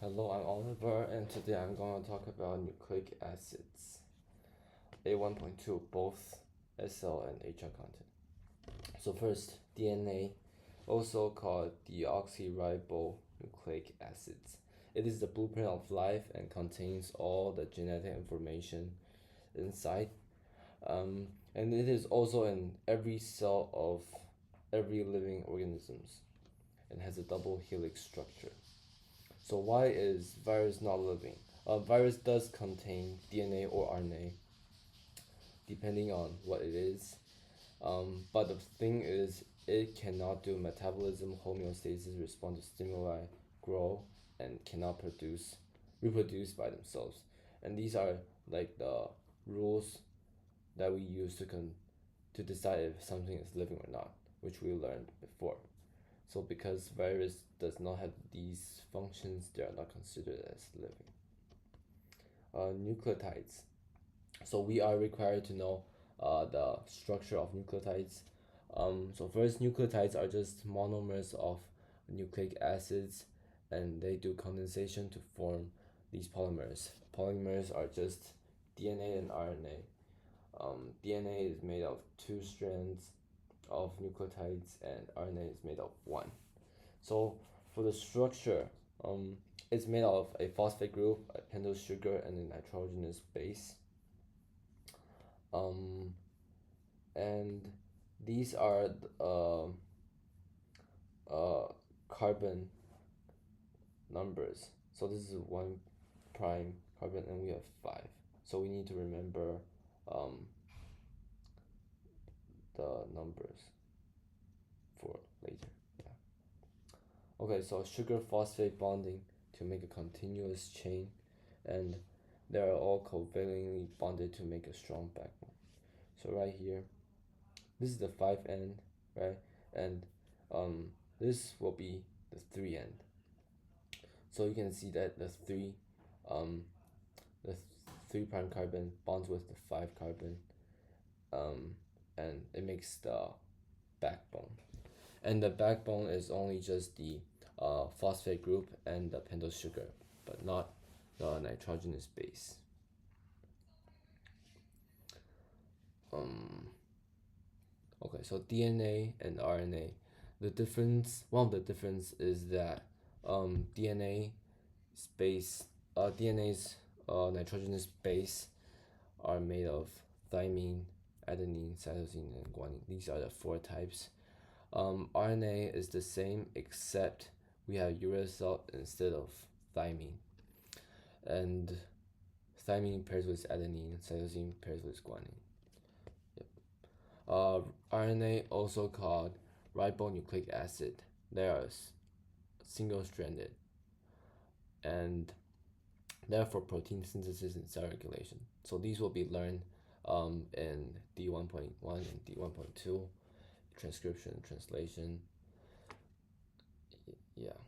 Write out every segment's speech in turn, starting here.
Hello, I'm Oliver, and today I'm going to talk about nucleic acids, A1.2, both SL and HR content. So first, DNA, also called deoxyribonucleic acids. It is the blueprint of life and contains all the genetic information inside. And it is also in every cell of every living organisms and has a double helix structure. So why is virus not living? Virus does contain DNA or RNA, depending on what it is. But the thing is, it cannot do metabolism, homeostasis, respond to stimuli, grow, and cannot reproduce by themselves. And these are like the rules that we use to decide if something is living or not, which we learned before. So because virus does not have these functions, they are not considered as living. Nucleotides. So we are required to know the structure of nucleotides. So first, nucleotides are just monomers of nucleic acids, and they do condensation to form these polymers. Polymers are just DNA and RNA. DNA is made of 2 strands of nucleotides, and RNA is made of 1. So for the structure, it's made of a phosphate group, a pentose sugar, and a nitrogenous base. And these are carbon numbers. So this is 1' carbon, and we have 5. So we need to remember the numbers for later. Okay, so sugar phosphate bonding to make a continuous chain, and they are all covalently bonded to make a strong backbone. So right here, this is the 5 end, right? And this will be the 3 end. So you can see that the 3' carbon bonds with the 5 carbon, and it makes the backbone. And the backbone is only just the phosphate group and the pentose sugar, but not the nitrogenous base. Okay, so DNA and RNA. One of the difference is that DNA's nitrogenous base are made of thymine, adenine, cytosine, and guanine. These are the 4 types. RNA is the same, except we have uracil instead of thymine, and thymine pairs with adenine, cytosine pairs with guanine. RNA, also called ribonucleic acid, they are single-stranded, and therefore protein synthesis and cell regulation. So these will be learned in D1.1 and D1.2, transcription, translation. Yeah.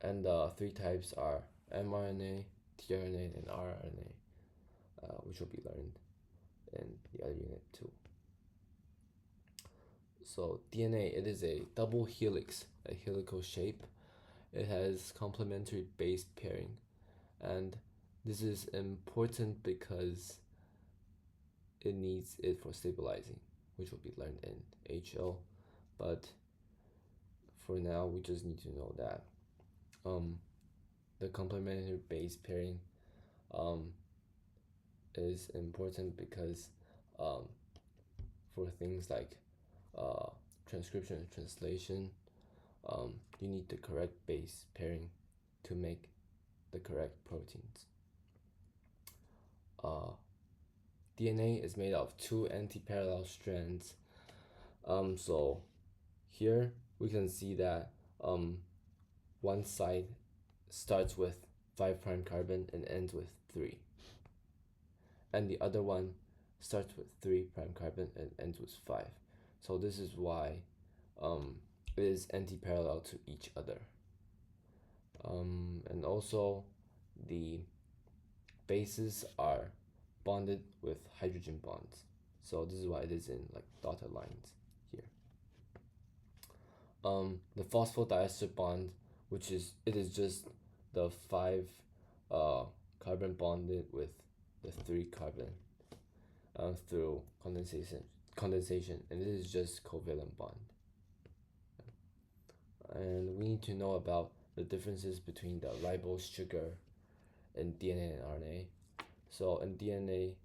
And the 3 types are mRNA, tRNA, and rRNA, which will be learned in the other unit too. So DNA, it is a double helix, a helical shape. It has complementary base pairing, and this is important because it needs it for stabilizing, which will be learned in HL. But for now, we just need to know that the complementary base pairing is important because for things like transcription and translation, you need the correct base pairing to make the correct proteins. DNA is made of 2 anti-parallel strands. So here we can see that one side starts with 5' carbon and ends with 3, and the other one starts with 3' carbon and ends with 5. So this is why it is anti-parallel to each other. And also the bases are bonded with hydrogen bonds. So this is why it is in like dotted lines here. The phosphodiester bond, it is just the 5 carbon bonded with the 3 carbon through condensation, and this is just covalent bond. And we need to know about the differences between the ribose sugar in DNA and RNA. So in DNA,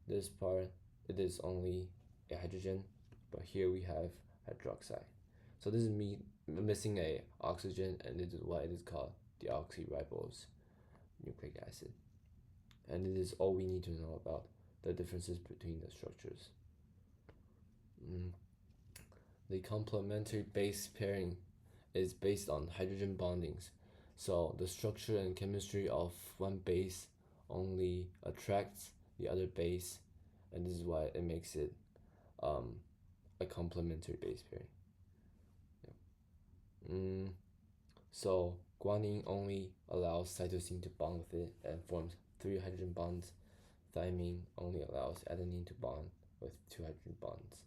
this part, it is only a hydrogen, but here we have hydroxide. So this is missing a oxygen, and this is why it is called deoxyribose nucleic acid. And it is all we need to know about the differences between the structures. The complementary base pairing is based on hydrogen bondings. So the structure and chemistry of one base only attracts the other base, and this is why it makes it a complementary base pairing. So guanine only allows cytosine to bond with it and forms 3 hydrogen bonds. Thymine only allows adenine to bond with 2 hydrogen bonds.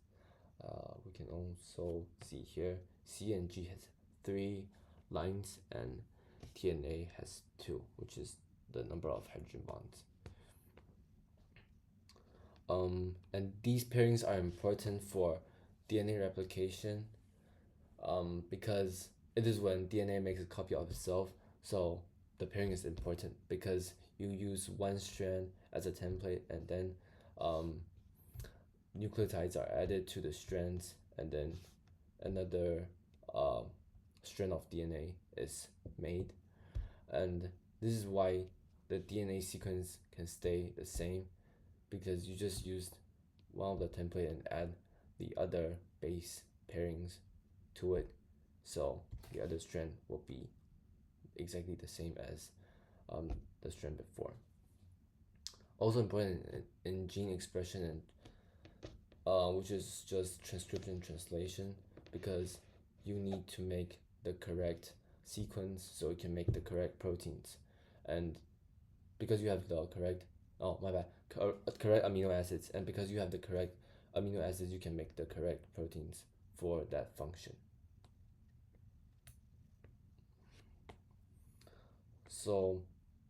We can also see here C and G has 3 lines and TNA has 2, which is the number of hydrogen bonds. And these pairings are important for DNA replication because it is when DNA makes a copy of itself. So the pairing is important because you use one strand as a template, and then nucleotides are added to the strands, and then another strand of DNA is made. And this is why the DNA sequence can stay the same, because you just used one of the template and add the other base pairings to it, so the other strand will be exactly the same as the strand before. Also important in gene expression, and which is just transcription translation, because you need to make the correct sequence so you can make the correct proteins, and because you have the correct correct amino acids, and because you have the correct amino acids, you can make the correct proteins for that function. So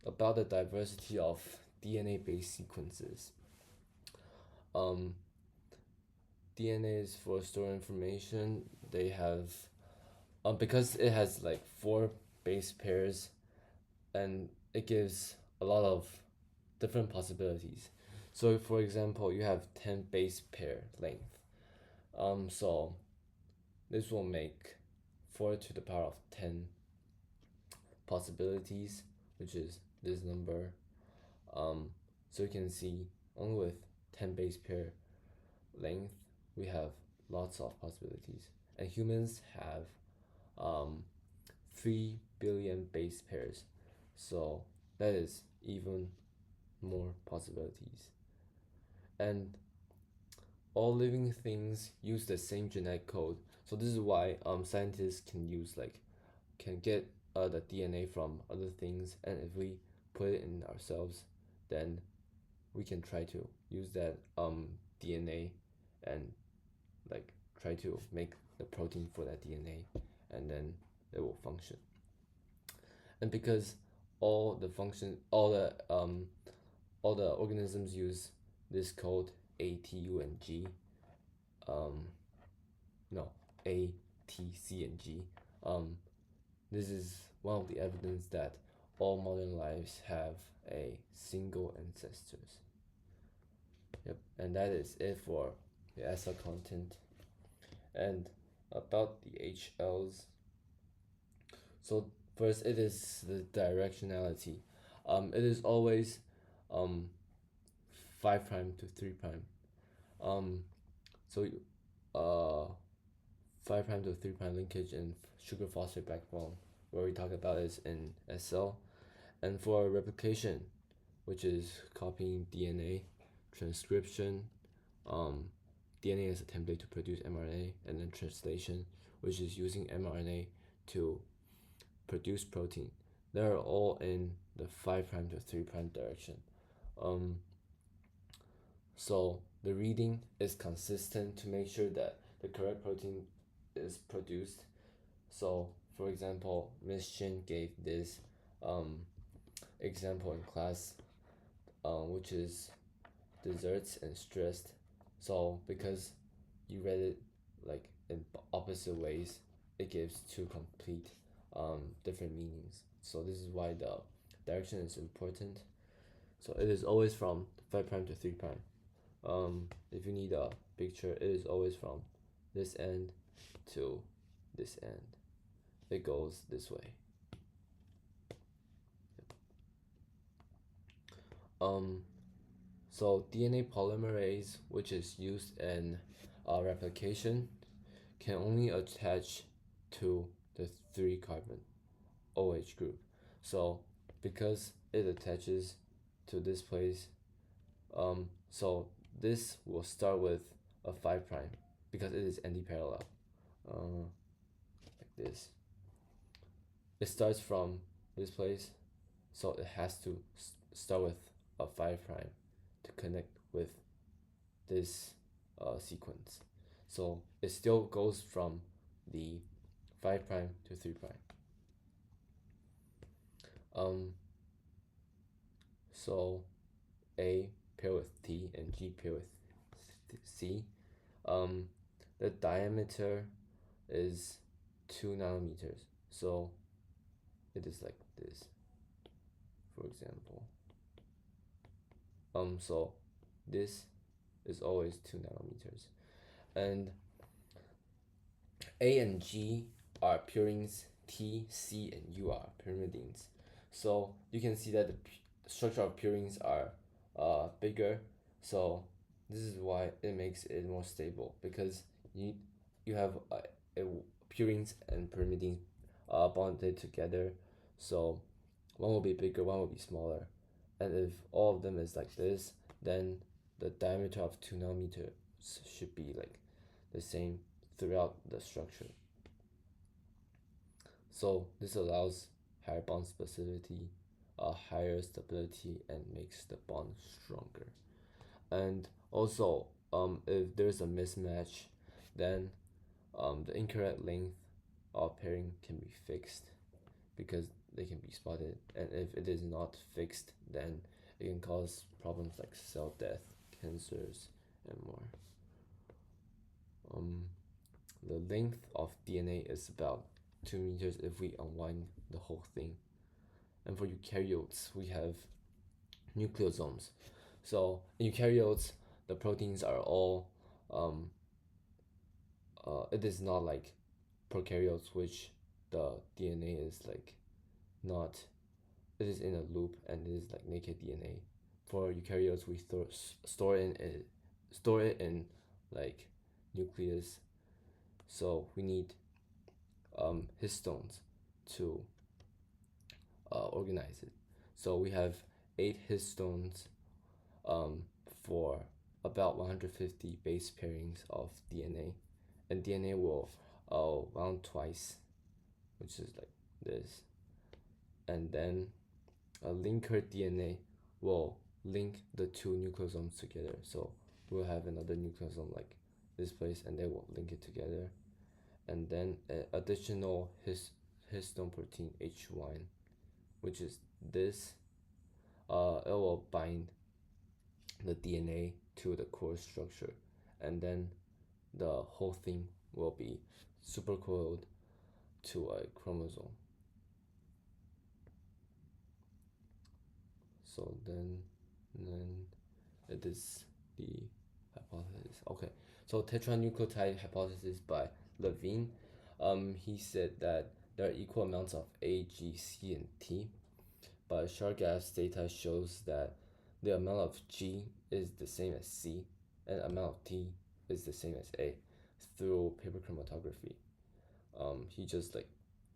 about the diversity of DNA-based sequences, DNA is for storing information. They have because it has like 4 base pairs, and it gives a lot of different possibilities. So for example, you have 10 base pair length. So this will make 4 to the power of 10 possibilities, which is this number. So you can see only with 10 base pair length, we have lots of possibilities. And humans have 3 billion base pairs, so that is even more possibilities. And all living things use the same genetic code, so this is why scientists can get the DNA from other things, and if we put it in ourselves, then we can try to use that DNA and like try to make the protein for that DNA, and then it will function. And because all the organisms use this code A, T, U, and G, no, A, T, C, and G, this is one of the evidence that all modern lives have a single ancestors. Yep, and that is it for the ESA content. And about the HLs, so first, it is the directionality. It is always 5 prime to 3 prime. So 5 prime to 3 prime linkage in sugar phosphate backbone, where we talk about is in SL. And for replication, which is copying DNA, transcription, DNA as a template to produce mRNA, and then translation, which is using mRNA to produce protein. They're all in the 5 prime to 3 prime direction. So the reading is consistent to make sure that the correct protein is produced. So for example, Miss Chin gave this um, example in class, which is desserts and stressed. So because you read it like in opposite ways, it gives two complete different meanings. So this is why the direction is important. So it is always from 5 prime to 3 prime. If you need a picture, it is always from this end to this end. It goes this way. Um, so DNA polymerase, which is used in replication, can only attach to the 3 carbon OH group. So because it attaches to this place, so this will start with a 5 prime because it is anti-parallel, like this. It starts from this place, so it has to start with a 5 prime to connect with this sequence. So it still goes from the 5 prime to 3 prime. So A pair with T and G pair with C. The diameter is 2 nanometers. So it is like this, for example. So this is always 2 nanometers. And A and G are purines, T, C, and U are pyrimidines. So you can see that the structure of purines are bigger. So this is why it makes it more stable, because you have purines and pyrimidines bonded together. So one will be bigger, one will be smaller. And if all of them is like this, then the diameter of 2 nanometers should be like the same throughout the structure. So this allows higher bond specificity, higher stability, and makes the bond stronger. And also, if there's a mismatch, then the incorrect length of pairing can be fixed because they can be spotted. And if it is not fixed, then it can cause problems like cell death, cancers, and more. The length of DNA is about 2 meters if we unwind the whole thing. And for eukaryotes, we have nucleosomes. So in eukaryotes, the proteins are all, it is not like prokaryotes, which the DNA is like not, it is in a loop and it is like naked DNA. For eukaryotes, we store it in like nucleus. So we need histones to organize it. So we have 8 histones for about 150 base pairings of DNA, and DNA will wound twice, which is like this, and then a linker DNA will link the 2 nucleosomes together. So we'll have another nucleosome like this place, and they will link it together, and then an additional histone protein H1, which is this. It will bind the DNA to the core structure, and then the whole thing will be supercoiled to a chromosome. So then it is the hypothesis. Okay, so tetranucleotide hypothesis by Levine. He said that there are equal amounts of A, G, C, and T, but Chargaff's data shows that the amount of G is the same as C, and amount of T is the same as A through paper chromatography. He just like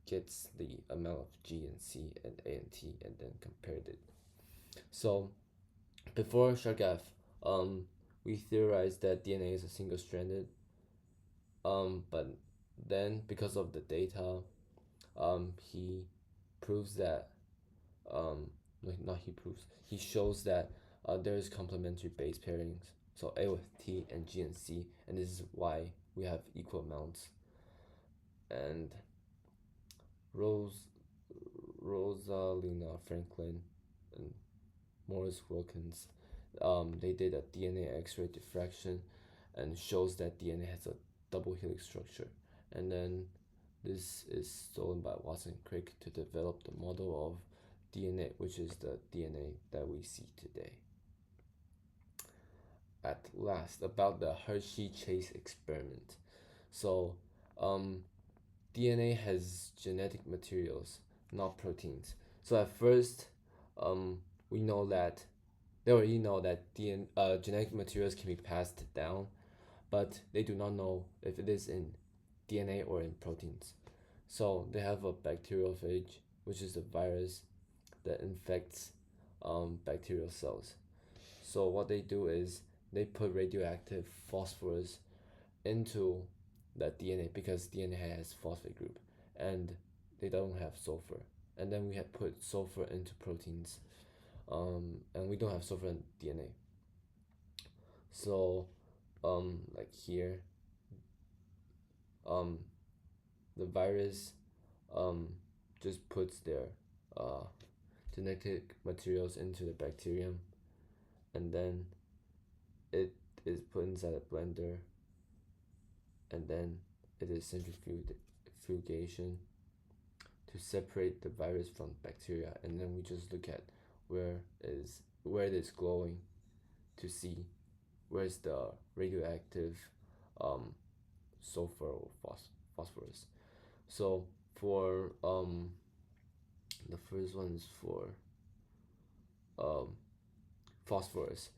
gets the amount of G and C and A and T and then compared it. So before Chargaff, we theorized that DNA is a single-stranded, but then because of the data, he proves that, not he proves, he shows that there is complementary base pairings, so A with T and G and C, and this is why we have equal amounts. And Rose Rosalina Franklin and Morris Wilkins, they did a DNA X-ray diffraction and shows that DNA has a double helix structure. And then this is stolen by Watson and Crick to develop the model of DNA, which is the DNA that we see today. At last, about the Hershey-Chase experiment. So, DNA has genetic materials, not proteins. So at first, we know that they already know that genetic materials can be passed down, but they do not know if it is in DNA or in proteins. So they have a bacteriophage, which is the virus that infects bacterial cells. So what they do is they put radioactive phosphorus into that DNA because DNA has phosphate group and they don't have sulfur. And then we have put sulfur into proteins, and we don't have sulfur in DNA. So, like here, um, the virus just puts their uh, genetic materials into the bacterium, and then it is put inside a blender, and then it is centrifugation to separate the virus from bacteria, and then we just look at where it is glowing to see where's the radioactive um, sulfur or phosphorus. So for the first one is for um, phosphorus,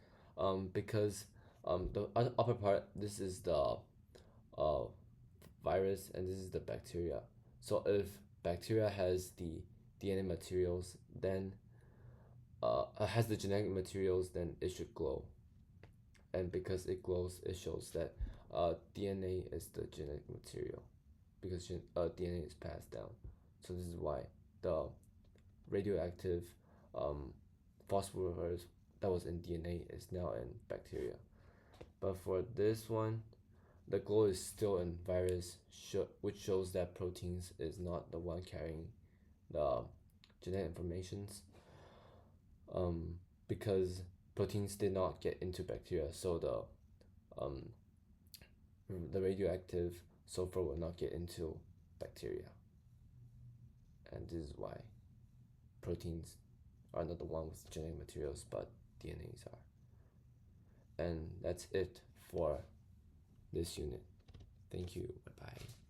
because the upper part, this is the uh, virus and this is the bacteria. So if bacteria has the DNA materials, then has the genetic materials, then it should glow. And because it glows, it shows that DNA is the genetic material because DNA is passed down. So this is why the radioactive um, phosphorus that was in DNA is now in bacteria. But for this one, the glow is still in virus, which shows that proteins is not the one carrying the genetic informations, because proteins did not get into bacteria, so the radioactive sulfur will not get into bacteria, and this is why proteins are not the one with genetic materials, but DNAs are. And that's it for this unit. Thank you. Bye bye.